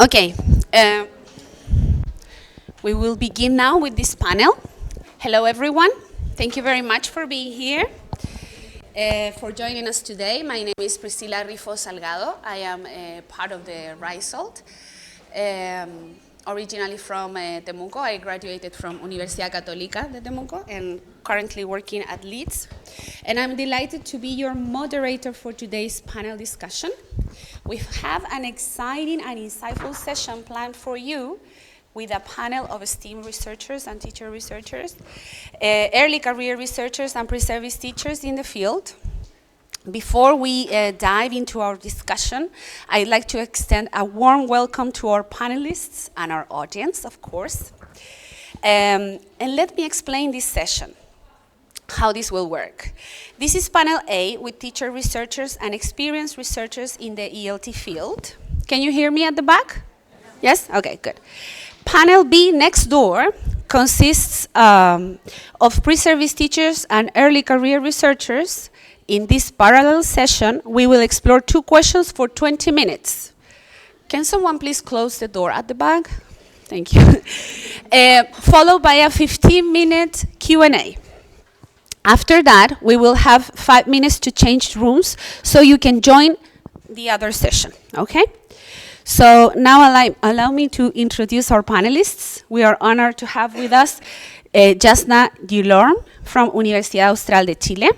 Okay, uh, we will begin now with this panel. Hello, everyone. Thank you very much for being here, for joining us today. My name is Priscila Rifo Salgado. I am part of the RISALT. Originally from Temuco. I graduated from Universidad Católica de Temuco and currently working at Leeds. And I'm delighted to be your moderator for today's panel discussion. We have an exciting and insightful session planned for you with a panel of esteemed researchers and teacher researchers, early career researchers and pre-service teachers in the field. Before we dive into our discussion, I'd like to extend a warm welcome to our panelists and our audience, of course. And let me explain this session, how this will work. This is panel A with teacher researchers and experienced researchers in the ELT field. Can you hear me at the back? Yes? Okay, good. Panel B next door consists of pre-service teachers and early career researchers. In this parallel session, we will explore 2 questions for 20 minutes. Can someone please close the door at the back? Thank you. Followed by a 15-minute Q&A. After that, we will have 5 minutes to change rooms so you can join the other session, okay? So now allow me to introduce our panelists. We are honored to have with us Jasna Guillorme from Universidad Austral de Chile.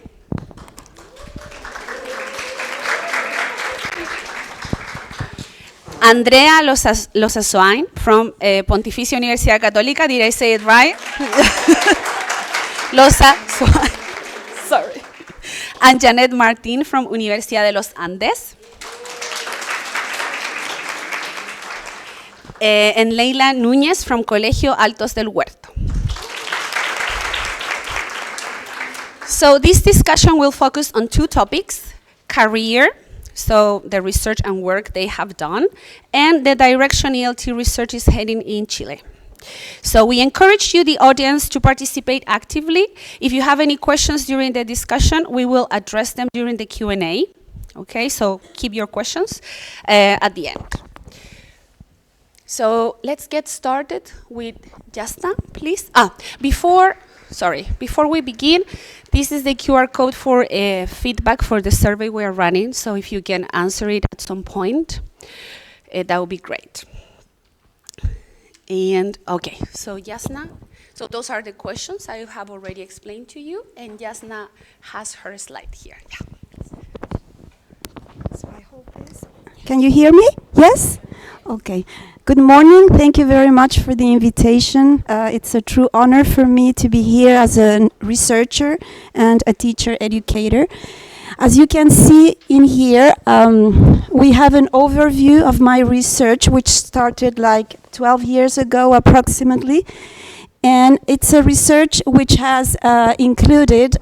Andrea Loza-Swain from Pontificia Universidad Católica. Did I say it right? Loza-Swain. Sorry. And Janet Martin from Universidad de los Andes. And Leila Núñez from Colegio Altos del Huerto. So this discussion will focus on 2 topics: career, so the research and work they have done, and the direction ELT research is heading in Chile. So we encourage you, the audience, to participate actively. If you have any questions during the discussion, we will address them during the Q&A. Okay, so keep your questions at the end. So let's get started with Jasna, please. Before we begin, this is the QR code for feedback for the survey we are running. So if you can answer it at some point, that would be great. And okay, so Jasna, so those are the questions I have already explained to you, and Jasna has her slide here. Yeah. So I hope this. Can you hear me? Yes? Okay. Good morning. Thank you very much for the invitation. It's a true honor for me to be here as a researcher and a teacher educator. As you can see in here, we have an overview of my research, which started like 12 years ago approximately. And it's a research which has included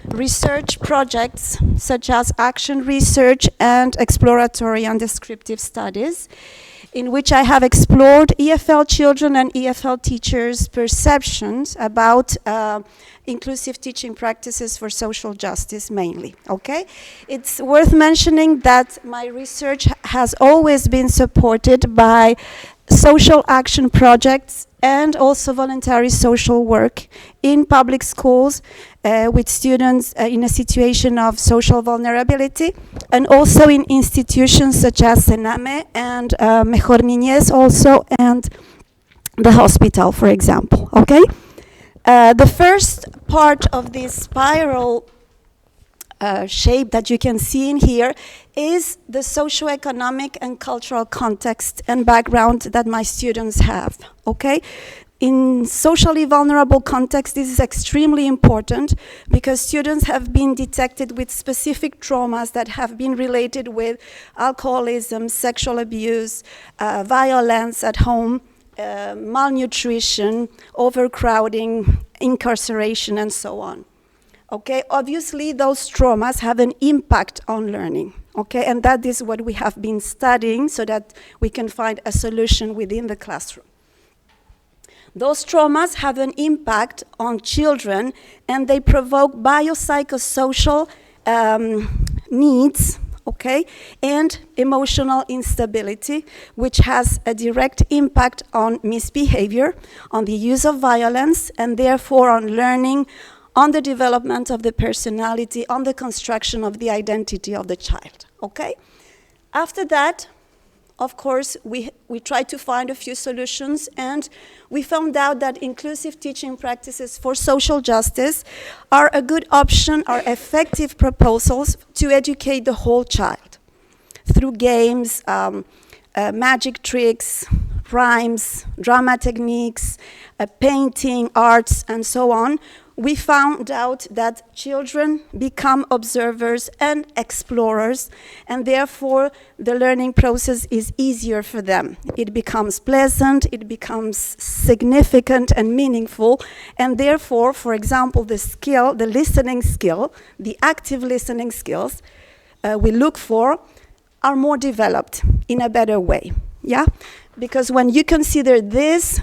research projects such as action research and exploratory and descriptive studies, in which I have explored EFL children and EFL teachers' perceptions about inclusive teaching practices for social justice mainly, okay? It's worth mentioning that my research has always been supported by social action projects and also voluntary social work in public schools with students in a situation of social vulnerability, and also in institutions such as Sename and Mejor Niñez also, and the hospital, for example, okay? The first part of this spiral shape that you can see in here is the socioeconomic and cultural context and background that my students have, okay? In socially vulnerable contexts, this is extremely important because students have been detected with specific traumas that have been related with alcoholism, sexual abuse, violence at home, malnutrition, overcrowding, incarceration, and so on. Okay, obviously those traumas have an impact on learning, okay, and that is what we have been studying so that we can find a solution within the classroom. Those traumas have an impact on children and they provoke biopsychosocial needs okay? And emotional instability, which has a direct impact on misbehavior, on the use of violence, and therefore on learning, on the development of the personality, on the construction of the identity of the child, okay? After that, of course, we tried to find a few solutions, and we found out that inclusive teaching practices for social justice are a good option, are effective proposals to educate the whole child through games, magic tricks, rhymes, drama techniques, painting, arts, and so on. We found out that children become observers and explorers, and therefore the learning process is easier for them. It becomes pleasant, it becomes significant and meaningful, and therefore, for example, the listening skill, the active listening skills we look for are more developed in a better way, yeah? Because when you consider this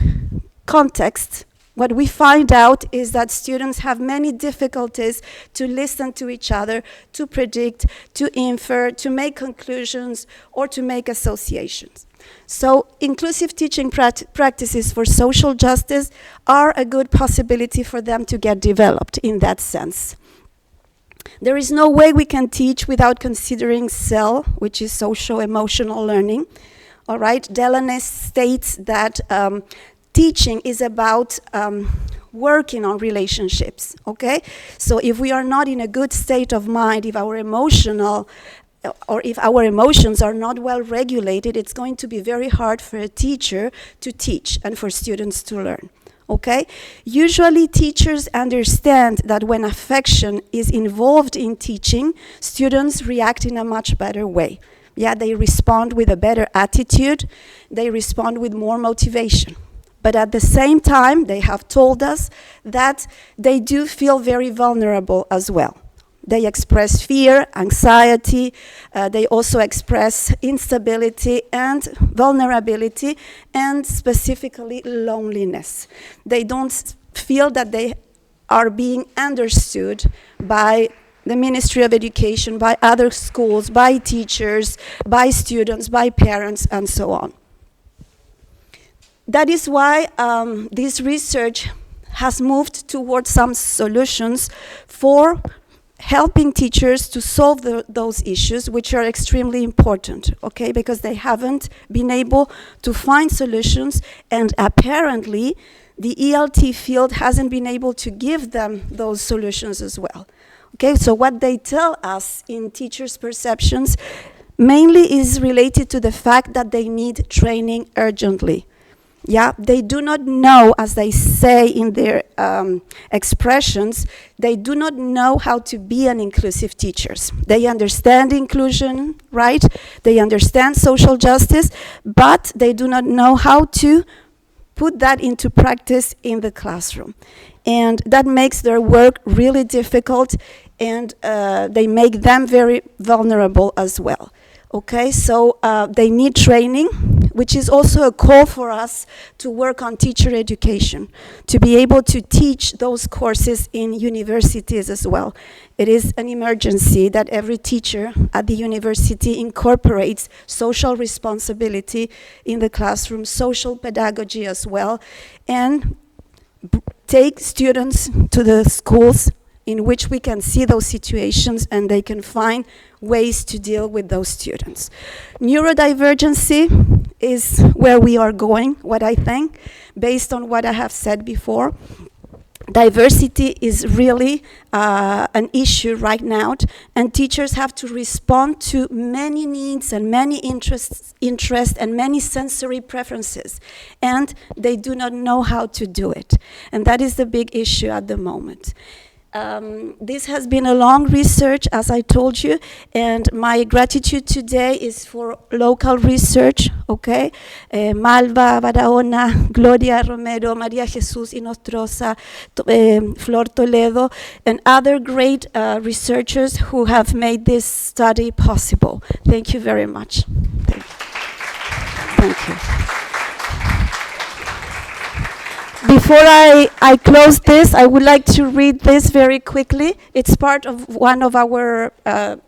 context, what we find out is that students have many difficulties to listen to each other, to predict, to infer, to make conclusions, or to make associations. So inclusive teaching practices for social justice are a good possibility for them to get developed in that sense. There is no way we can teach without considering SEL, which is social-emotional learning. All right, Delaney states that teaching is about working on relationships, okay? So if we are not in a good state of mind, if our emotions are not well regulated, it's going to be very hard for a teacher to teach and for students to learn, okay? Usually teachers understand that when affection is involved in teaching, students react in a much better way. Yeah, they respond with a better attitude, they respond with more motivation. But at the same time, they have told us that they do feel very vulnerable as well. They express fear, anxiety, they also express instability and vulnerability, and specifically loneliness. They don't feel that they are being understood by the Ministry of Education, by other schools, by teachers, by students, by parents, and so on. That is why this research has moved towards some solutions for helping teachers to solve those issues, which are extremely important, okay? Because they haven't been able to find solutions, and apparently the ELT field hasn't been able to give them those solutions as well. Okay, so what they tell us in teachers' perceptions mainly is related to the fact that they need training urgently. Yeah, they do not know, as they say in their expressions, they do not know how to be an inclusive teachers. They understand inclusion, right? They understand social justice, but they do not know how to put that into practice in the classroom. And that makes their work really difficult, and they make them very vulnerable as well. Okay, so they need training, which is also a call for us to work on teacher education, to be able to teach those courses in universities as well. It is an emergency that every teacher at the university incorporates social responsibility in the classroom, social pedagogy as well, and take students to the schools in which we can see those situations and they can find ways to deal with those students. Neurodivergency is where we are going, what I think, based on what I have said before. Diversity is really an issue right now, and teachers have to respond to many needs and many interests and many sensory preferences, and they do not know how to do it. And that is the big issue at the moment. This has been a long research, as I told you, and my gratitude today is for local research, okay? Malva Barahona, Gloria Romero, Maria Jesus Inostroza, Flor Toledo, and other great researchers who have made this study possible. Thank you very much. Thank you. Before I close this, I would like to read this very quickly. It's part of one of our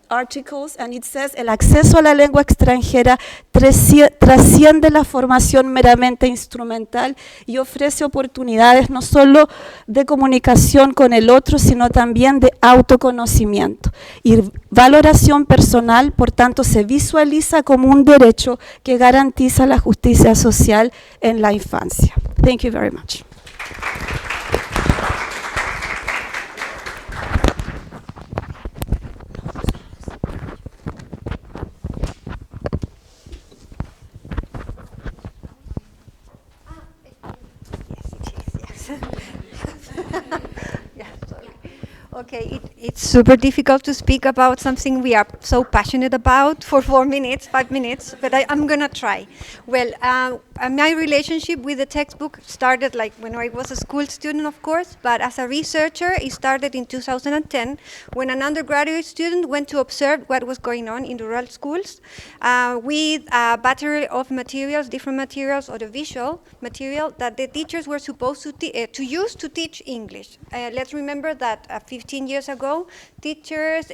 articles, and it says, el acceso a la lengua extranjera trasciende la formación meramente instrumental y ofrece oportunidades no solo de comunicación con el otro, sino también de autoconocimiento y valoración personal. Por tanto, se visualiza como un derecho que garantiza la justicia social en la infancia. Thank you very much. Okay, it's super difficult to speak about something we are so passionate about for 4 minutes, 5 minutes, but I'm gonna try. Well, my relationship with the textbook started like when I was a school student, of course, but as a researcher, it started in 2010 when an undergraduate student went to observe what was going on in the rural schools with a battery of materials, different materials, audiovisual material that the teachers were supposed to use to teach English. Let's remember that 15 years ago, teachers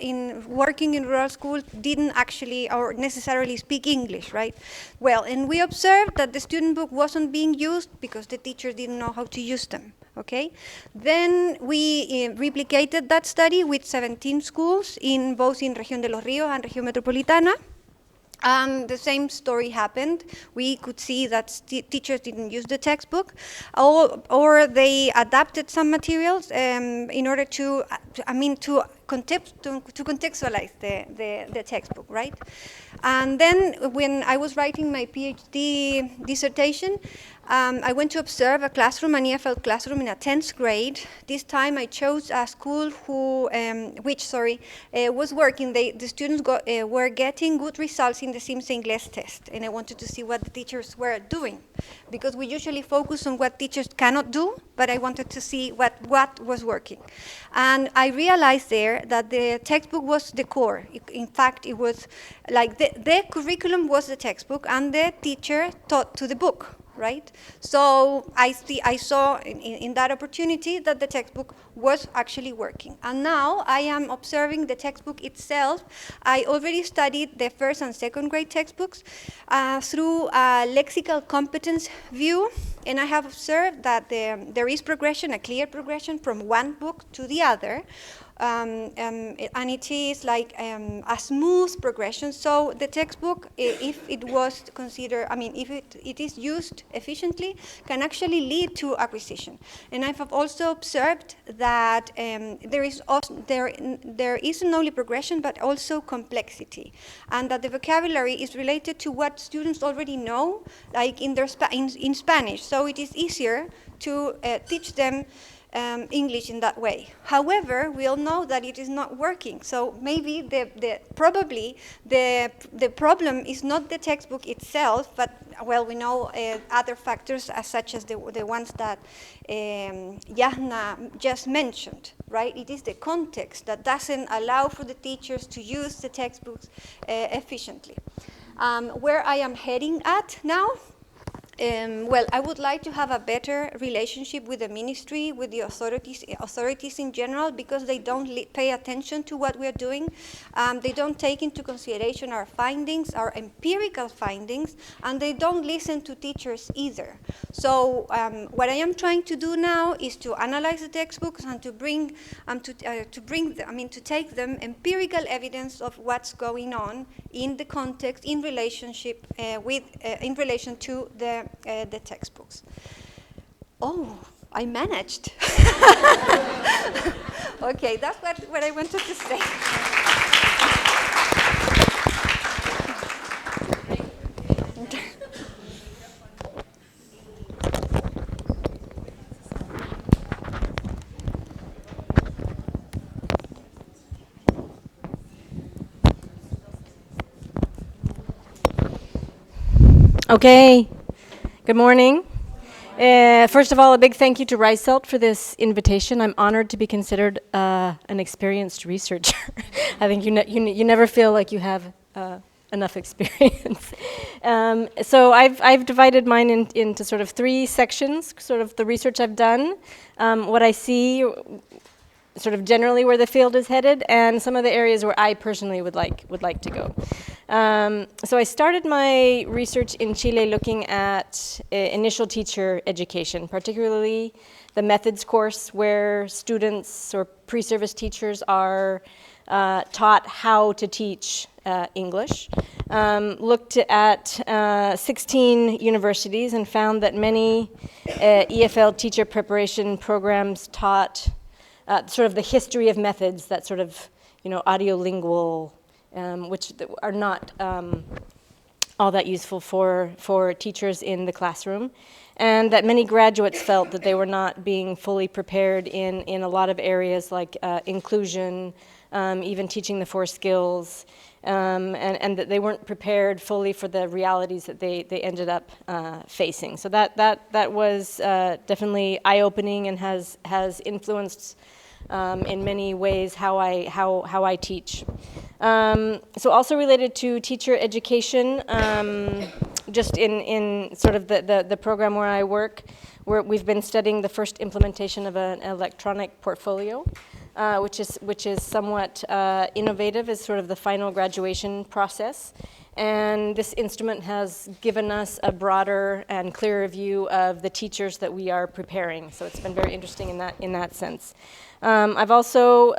working in rural schools didn't actually or necessarily speak English, right? Well, and we observed that the student book wasn't being used because the teachers didn't know how to use them, okay? Then we replicated that study with 17 schools both in Región de los Ríos and Región Metropolitana. And the same story happened. We could see that teachers didn't use the textbook, or they adapted some materials in order to contextualize the textbook, right? And then when I was writing my PhD dissertation, I went to observe a classroom, an EFL classroom in a 10th grade. This time I chose a school which was working. The students were getting good results in the Sims-Ingles test, and I wanted to see what the teachers were doing, because we usually focus on what teachers cannot do, but I wanted to see what was working. And I realized there that the textbook was the core. In fact, it was like the curriculum was the textbook, and the teacher taught to the book. Right? So I saw in that opportunity that the textbook was actually working. And now I am observing the textbook itself. I already studied the first and second grade textbooks through a lexical competence view, and I have observed that there is progression, a clear progression from one book to the other. And it is like a smooth progression. So the textbook, if it was considered, if it is used efficiently, can actually lead to acquisition. And I have also observed that there isn't only progression, but also complexity, and that the vocabulary is related to what students already know, like in Spanish. So it is easier to teach them English in that way. However, we all know that it is not working. So maybe probably the problem is not the textbook itself, but well, we know other factors such as the ones that Yahna just mentioned, right? It is the context that doesn't allow for the teachers to use the textbooks efficiently. Where I am heading at now. Well, I would like to have a better relationship with the ministry, with the authorities in general, because they don't pay attention to what we're doing. They don't take into consideration our findings, our empirical findings, and they don't listen to teachers either. So what I am trying to do now is to analyze the textbooks and to take them empirical evidence of what's going on in the context, in relationship in relation to the textbooks. Oh, I managed. Okay, that's what I wanted to say. Okay, good morning. First of all, a big thank you to Reiselt for this invitation. I'm honored to be considered an experienced researcher. I think you never feel like you have enough experience. So I've divided mine into sort of 3 sections, sort of the research I've done, what I see sort of generally where the field is headed, and some of the areas where I personally would like to go. So I started my research in Chile looking at initial teacher education, particularly the methods course where students or pre-service teachers are taught how to teach English. Looked at 16 universities and found that many EFL teacher preparation programs taught sort of the history of methods, that sort of, audiolingual, which are not all that useful for teachers in the classroom, and that many graduates felt that they were not being fully prepared in a lot of areas like inclusion, even teaching the 4 skills, and that they weren't prepared fully for the realities that they ended up facing. So that was definitely eye-opening and has influenced in many ways how I teach. So also related to teacher education, just in sort of the program where I work, we've been studying the first implementation of an electronic portfolio, which is somewhat innovative as sort of the final graduation process. And this instrument has given us a broader and clearer view of the teachers that we are preparing. So it's been very interesting in that sense. I've also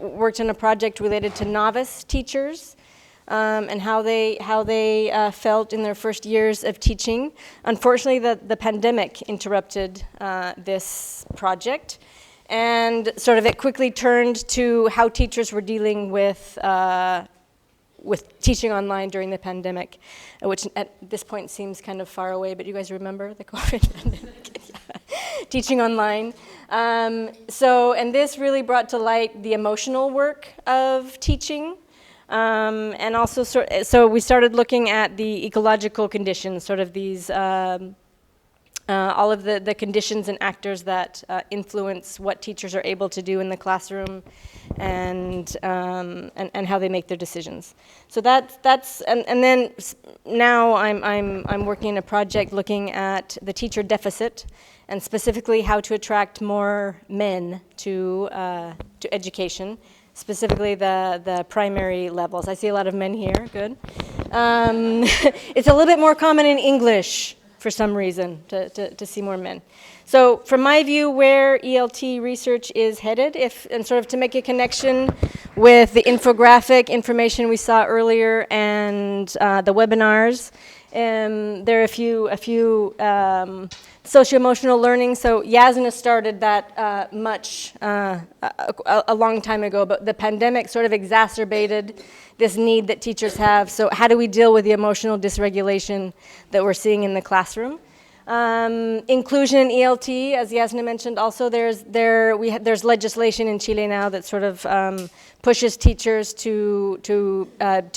worked on a project related to novice teachers and how they felt in their first years of teaching. Unfortunately, the pandemic interrupted this project, and sort of it quickly turned to how teachers were dealing with teaching online during the pandemic, which at this point seems kind of far away, but you guys remember the COVID pandemic? Teaching online. And this really brought to light the emotional work of teaching. And also, so we started looking at the ecological conditions, sort of these, all of the conditions and actors that influence what teachers are able to do in the classroom, and how they make their decisions. So that's and then now I'm working in a project looking at the teacher deficit, and specifically how to attract more men to education, specifically the primary levels. I see a lot of men here, good. It's a little bit more common in English for some reason to see more men. So from my view, where ELT research is headed, and sort of to make a connection with the infographic information we saw earlier and the webinars, there are a few socio-emotional learning. So Yasna started that a long time ago, but the pandemic sort of exacerbated this need that teachers have. So how do we deal with the emotional dysregulation that we're seeing in the classroom? Inclusion in ELT, as Yasna mentioned, also there's legislation in Chile now that sort of pushes teachers to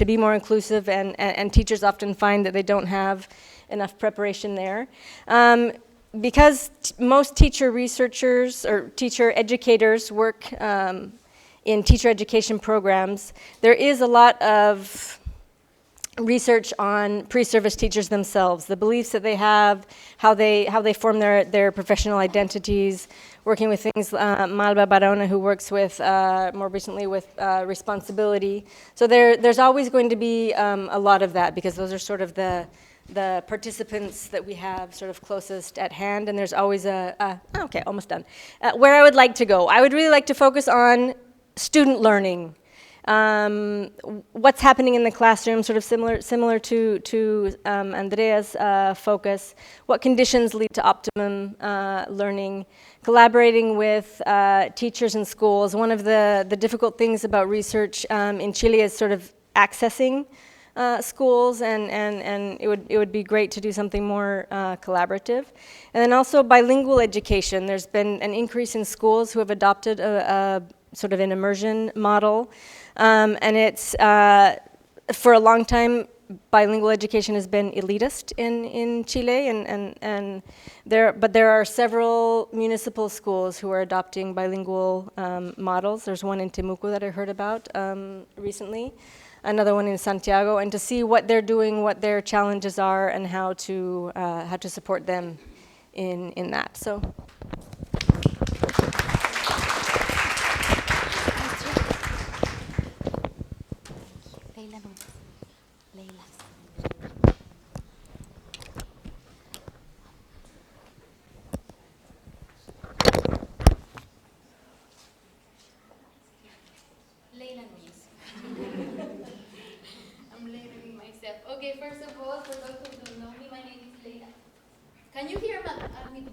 be more inclusive, and teachers often find that they don't have enough preparation there. Because most teacher researchers or teacher educators work in teacher education programs, there is a lot of research on pre-service teachers themselves, the beliefs that they have, how they form their professional identities, working with things, Malva Barona, who works with, more recently with responsibility. So there's always going to be a lot of that, because those are sort of the participants that we have sort of closest at hand, and there's always okay, almost done. Where I would like to go, I would really like to focus on student learning. What's happening in the classroom, sort of similar to Andrea's focus. What conditions lead to optimum learning? Collaborating with teachers and schools. One of the difficult things about research in Chile is sort of accessing schools, and it would be great to do something more collaborative. And then also bilingual education. There's been an increase in schools who have adopted a sort of an immersion model. And it's, for a long time, bilingual education has been elitist in Chile, but there are several municipal schools who are adopting bilingual models. There's one in Temuco that I heard about recently, another one in Santiago, and to see what they're doing, what their challenges are, and how to support them in that. So. Okay, first of all, for those who don't know me, my name is Leila. Can you hear me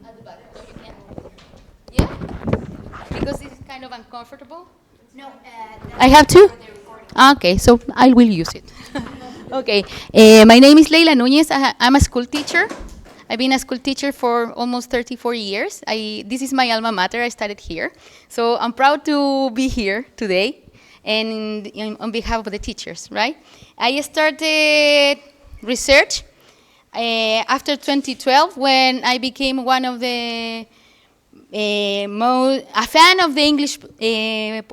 at the back? Yeah? Because it's kind of uncomfortable? No. I have to? Okay, so I will use it. Okay, my name is Leila Núñez. I'm a school teacher. I've been a school teacher for almost 34 years. This is my alma mater. I started here. So I'm proud to be here today and on behalf of the teachers, right? I started research after 2012 when I became one of a fan of the English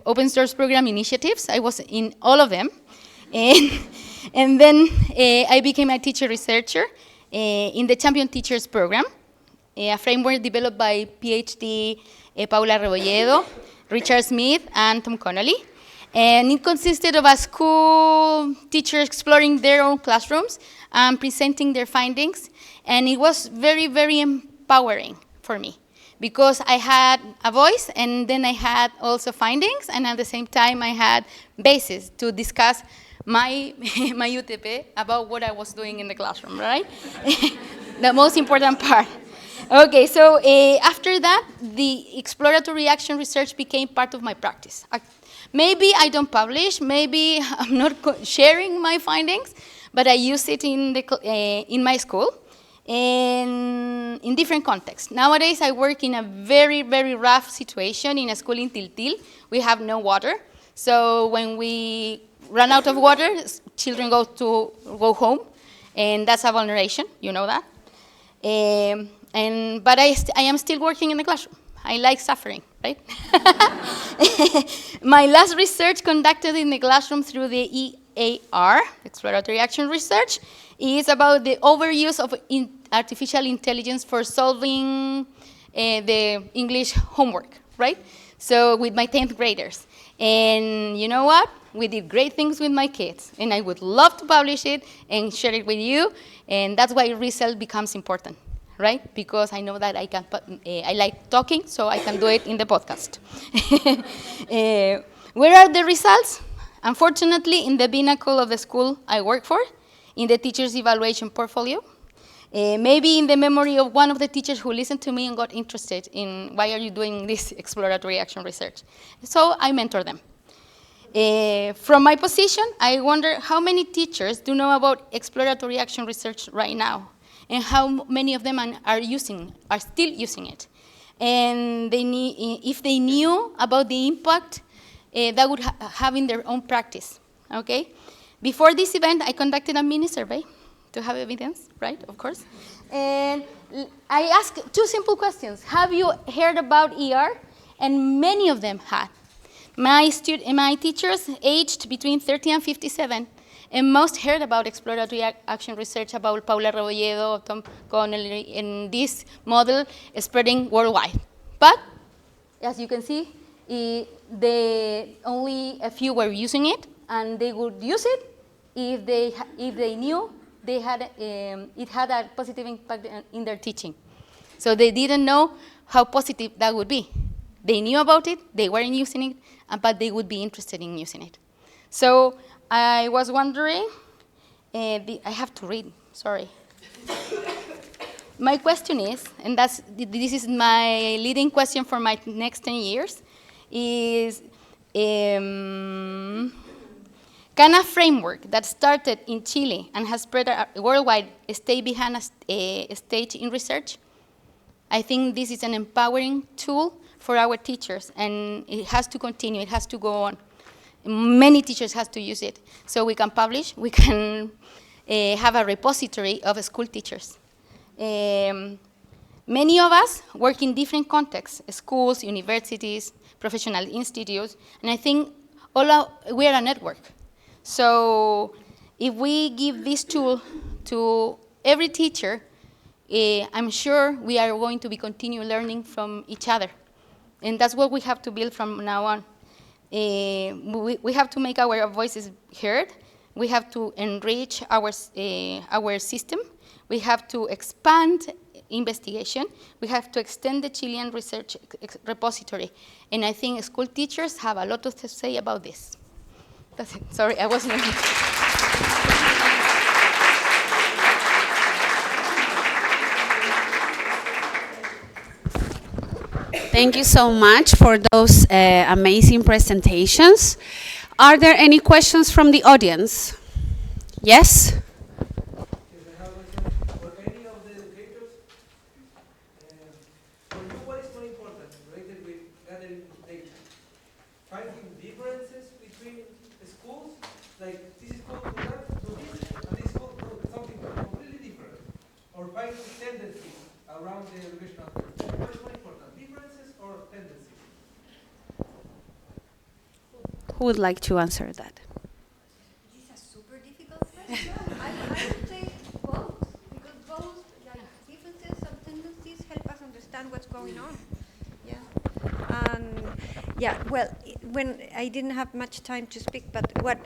open source program initiatives. I was in all of them. And then I became a teacher researcher in the Champion Teachers Program, a framework developed by PhD Paula Rebolledo, Richard Smith, and Tom Connolly. And it consisted of a school teacher exploring their own classrooms and presenting their findings. And it was very, very empowering for me because I had a voice and then I had also findings, and at the same time I had basis to discuss my UTP about what I was doing in the classroom, right? The most important part. Okay, so after that, the exploratory action research became part of my practice. Maybe I don't publish, maybe I'm not sharing my findings, but I use it in my school and in different contexts. Nowadays, I work in a very, very rough situation in a school in Tiltil. We have no water, so when we run out of water, children go home, and that's a vulneration, you know that. But I am still working in the classroom. I like suffering, right? My last research conducted in the classroom through the EAR, Exploratory Action Research, is about the overuse of artificial intelligence for solving the English homework, right? So with my 10th graders. And you know what? We did great things with my kids, and I would love to publish it and share it with you, and that's why result becomes important, right? Because I know that I like talking, so I can do it in the podcast. Where are the results? Unfortunately, in the pinnacle of the school I work for, in the teacher's evaluation portfolio, maybe in the memory of one of the teachers who listened to me and got interested in why are you doing this exploratory action research. So I mentor them. From my position, I wonder how many teachers do know about exploratory action research right now, and how many of them are still using it. And if they knew about the impact that would have in their own practice, okay? Before this event, I conducted a mini survey to have evidence, right, of course. And I asked 2 simple questions. Have you heard about ER? And many of them had. My teachers aged between 30 and 57, and most heard about exploratory action research about Paula Rebolledo, Tom Connolly, and this model spreading worldwide. But, as you can see, only a few were using it, and they would use it if they knew it had a positive impact in their teaching. So they didn't know how positive that would be. They knew about it, they weren't using it, but they would be interested in using it. So I was wondering, I have to read, sorry. My question is, and this is my leading question for my next 10 years, is can a framework that started in Chile and has spread worldwide stay behind a stage in research? I think this is an empowering tool for our teachers, and it has to continue, it has to go on. Many teachers have to use it. So we can publish, we can have a repository of school teachers. Many of us work in different contexts, schools, universities, professional institutes, and I think we are a network. So if we give this tool to every teacher, I'm sure we are going to be continue learning from each other. And that's what we have to build from now on. We have to make our voices heard. We have to enrich our system. We have to expand investigation. We have to extend the Chilean research repository. And I think school teachers have a lot to say about this. That's it. Sorry, I wasn't. Thank you so much for those amazing presentations. Are there any questions from the audience? Yes? For any of the educators, for you, what is more important related with gathering data? Finding differences between schools, like this school do that, do this, and this school do something completely different, or finding tendencies around the educational system? What is more important, differences or tendencies? Who would like to answer that? This is a super difficult question. I would say both, because both like differences and tendencies help us understand what's going on. Yeah. Well, when I didn't have much time to speak, but what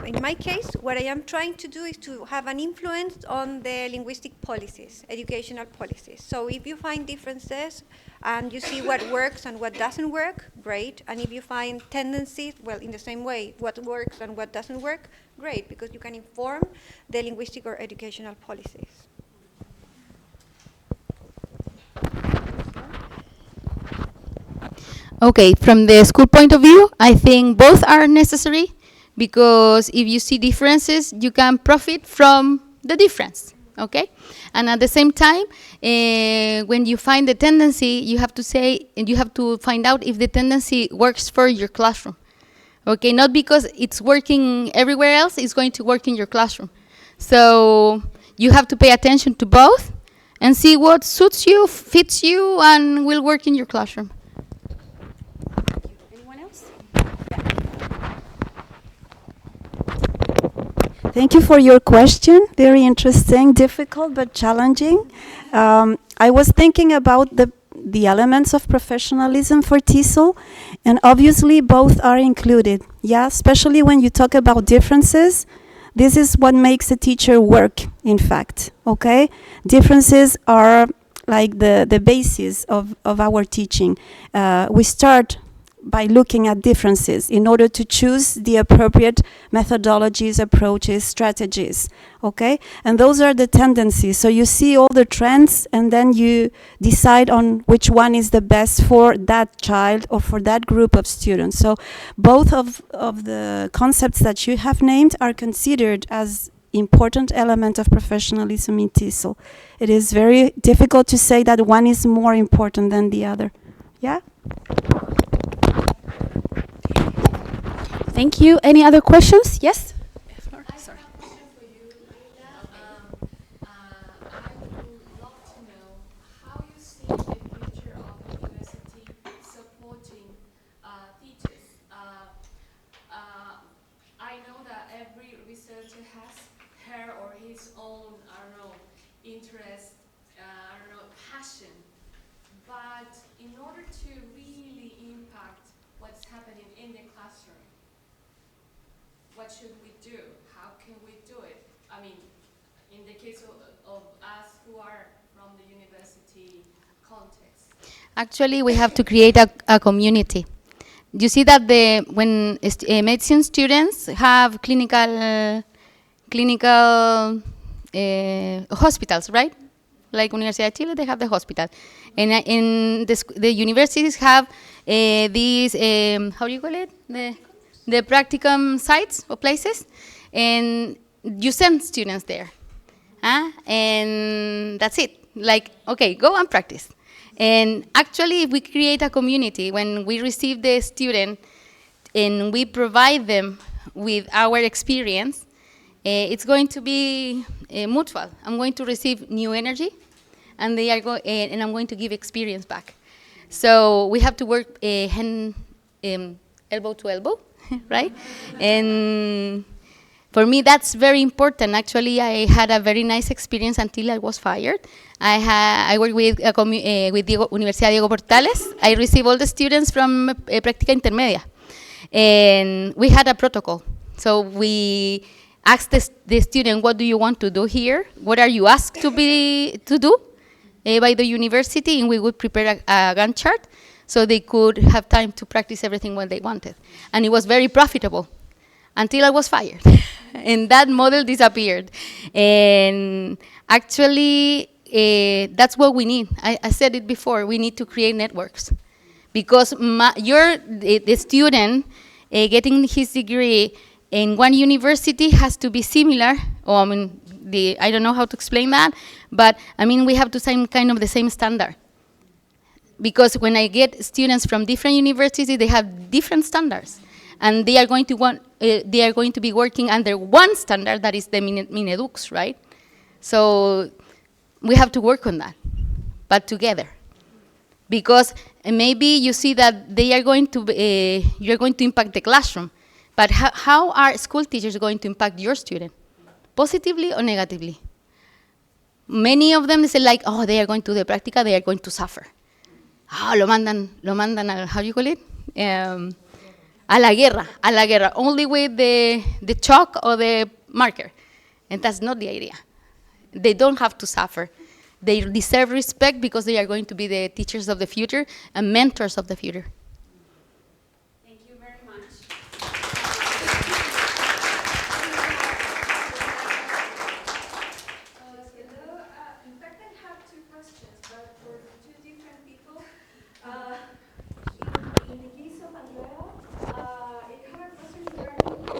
in my case, what I am trying to do is to have an influence on the linguistic policies, educational policies. So if you find differences and you see what works and what doesn't work, great. And if you find tendencies, well, in the same way, what works and what doesn't work, great, because you can inform the linguistic or educational policies. Okay, from the school point of view, I think both are necessary, because if you see differences, you can profit from the difference, okay? And at the same time, when you find the tendency, you have to say, and you have to find out if the tendency works for your classroom, okay? Not because it's working everywhere else, it's going to work in your classroom. So you have to pay attention to both and see what suits you, fits you, and will work in your classroom. Thank you for your question. Very interesting, difficult, but challenging. I was thinking about the elements of professionalism for TESOL, and obviously both are included. Yeah, especially when you talk about differences. This is what makes a teacher work, in fact, okay? Differences are like the basis of our teaching. We start by looking at differences in order to choose the appropriate methodologies, approaches, strategies, okay? And those are the tendencies. So you see all the trends and then you decide on which one is the best for that child or for that group of students. So both of the concepts that you have named are considered as important element of professionalism in TESOL. It is very difficult to say that one is more important than the other. Yeah? Thank you. Any other questions? Yes? Sorry. I would love to know how you see the future of the university supporting teachers. I know that every researcher has her or his own, interest, passion. But in order to really impact what's happening in the classroom, what should we do? How can we do it? I mean, in the case of us who are from the university context. Actually, we have to create a community. You see that when medicine students have clinical hospitals, right? Like Universidad de Chile, they have the hospital. And in the universities have these, how do you call it? The practicum sites or places. And you send students there. And that's it. Like, okay, go and practice. And actually, if we create a community, when we receive the student and we provide them with our experience, it's going to be mutual. I'm going to receive new energy, and they are and I'm going to give experience back. So we have to work elbow to elbow, right? And For me, that's very important. Actually, I had a very nice experience until I was fired. I worked with Universidad Diego Portales. I received all the students from Práctica Intermedia. And we had a protocol. So we asked the student, what do you want to do here? What are you asked to do by the university? And we would prepare a Gantt chart so they could have time to practice everything what they wanted. And it was very profitable until I was fired. And that model disappeared. And actually, that's what we need. I said it before, we need to create networks. Because the student getting his degree in one university has to be similar, or I mean, I don't know how to explain that, but I mean, we have to same kind of the same standard. Because when I get students from different universities, they have different standards. And they are going to be working under one standard, that is the Minedux, right? So we have to work on that, but together. Because maybe you see that they are going to, you're going to impact the classroom, but how are school teachers going to impact your student? Positively or negatively? Many of them say like, oh, they are going to the practica, they are going to suffer. Oh, lo mandan a, how do you call it? A la guerra, only with the chalk or the marker. And that's not the idea. They don't have to suffer. They deserve respect because they are going to be the teachers of the future and mentors of the future. Thank you very much. Hello. In fact, I have two questions, but for two different people. In the case of Andrea, I have a question regarding to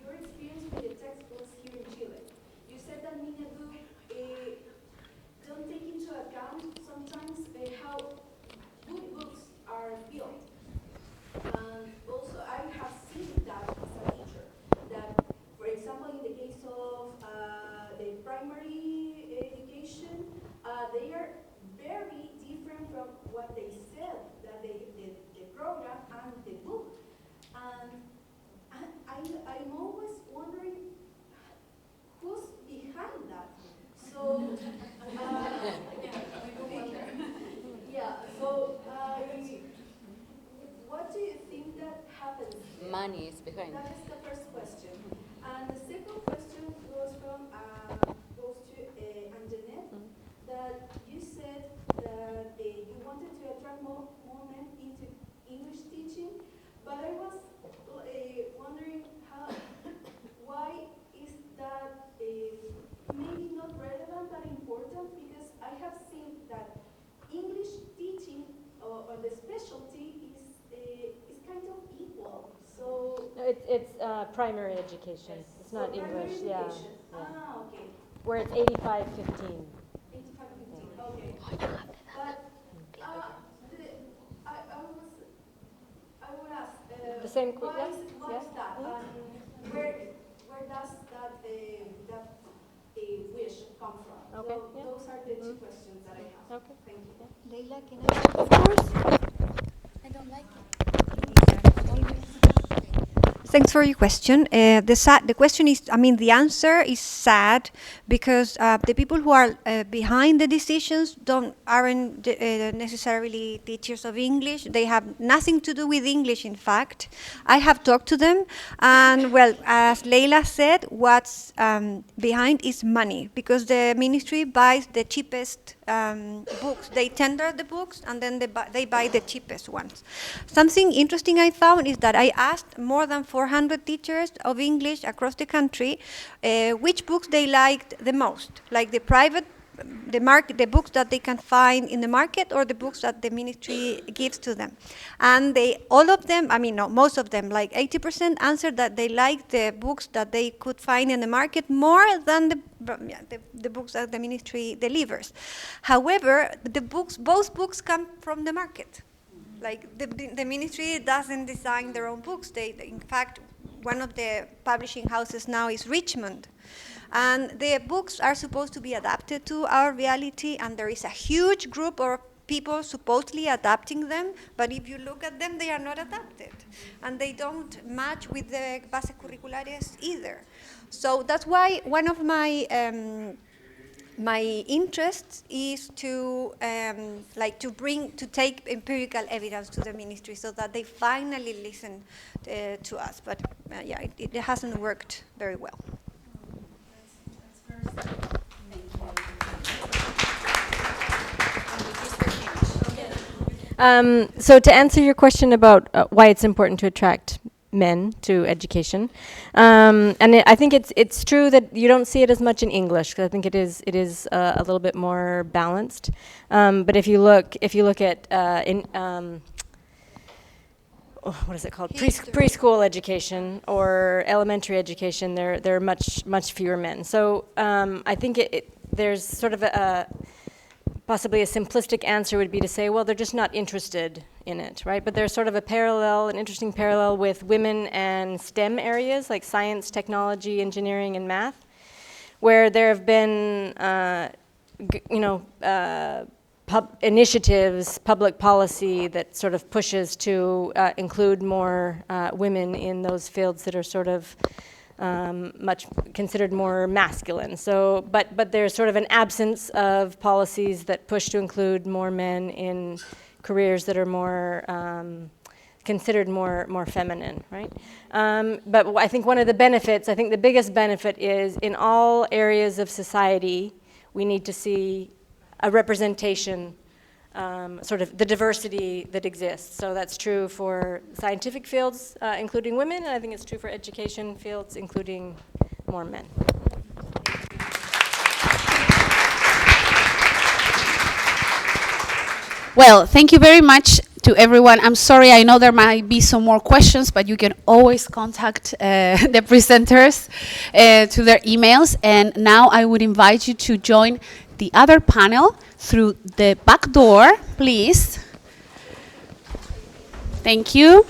your experience with the textbooks here in Chile. You said that Minedu don't take into account sometimes how good books are built. And also, I have seen that as a teacher, that, for example, in the case of the primary education, they are very different from what they said, that the program and the book. And I'm always wondering who's behind that. So, yeah, so what do you think that happens? Money is behind. That is the first question. And the second question goes to Anjanette, that you said that you wanted to attract more men into English teaching, but I was wondering why is that maybe not relevant but important, because I have seen that English teaching or the specialty is kind of equal. So It's primary education. It's not primary English. Yeah. education. Ah, okay. Where it's 85-15. 85-15. Okay. But I would ask. The same why is yeah. that? Where does that wish come from? Okay, So yeah. those are the two questions that I have. Okay. Thank you. Leila, can I? Of course. I don't like it. Thanks for your question. The question is, I mean, the answer is sad because the people who are behind the decisions aren't necessarily teachers of English. They have nothing to do with English, in fact. I have talked to them, and well, as Leila said, what's behind is money, because the ministry buys the cheapest books. They tender the books, and then they buy the cheapest ones. Something interesting I found is that I asked more than 400 teachers of English across the country which books they liked the most, like the the books that they can find in the market or the books that the ministry gives to them. And all of them, I mean, no, most of them, like 80% answered that they liked the books that they could find in the market more than the books that the ministry delivers. However, both books come from the market. Like the ministry doesn't design their own books. In fact, one of the publishing houses now is Richmond. And the books are supposed to be adapted to our reality, and there is a huge group of people supposedly adapting them, but if you look at them, they are not adapted. And they don't match with the base curriculares either. So that's why one of my interests is to to take empirical evidence to the ministry so that they finally listen to us. But yeah, it hasn't worked very well. So to answer your question about why it's important to attract men to education, I think it's true that you don't see it as much in English, because I think it is a little bit more balanced. But if you look at what is it called? Preschool education or elementary education, there are much fewer men. So I think there's sort of possibly a simplistic answer would be to say, well, they're just not interested in it, right? But there's sort of an interesting parallel with women and STEM areas like science, technology, engineering, and math, where there have been, initiatives, public policy that sort of pushes to include more women in those fields that are sort of much considered more masculine. So, but there's sort of an absence of policies that push to include more men in careers that are more considered more feminine, right? But I think one of the benefits, I think the biggest benefit is in all areas of society, we need to see a representation, sort of the diversity that exists. So that's true for scientific fields, including women, and I think it's true for education fields, including more men. Well, thank you very much to everyone. I'm sorry, I know there might be some more questions, but you can always contact the presenters to their emails. And now I would invite you to join the other panel through the back door, please. Thank you.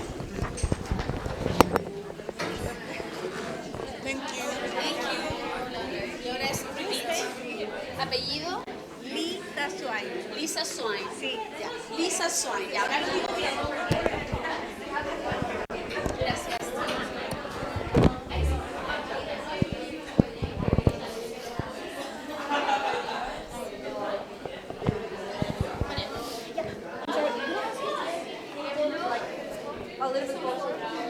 Apellido Lisa Swain. Lisa Swain. Sí. Ya. Lisa Swain. Y ahora lo digo bien. Gracias. A little bit closer.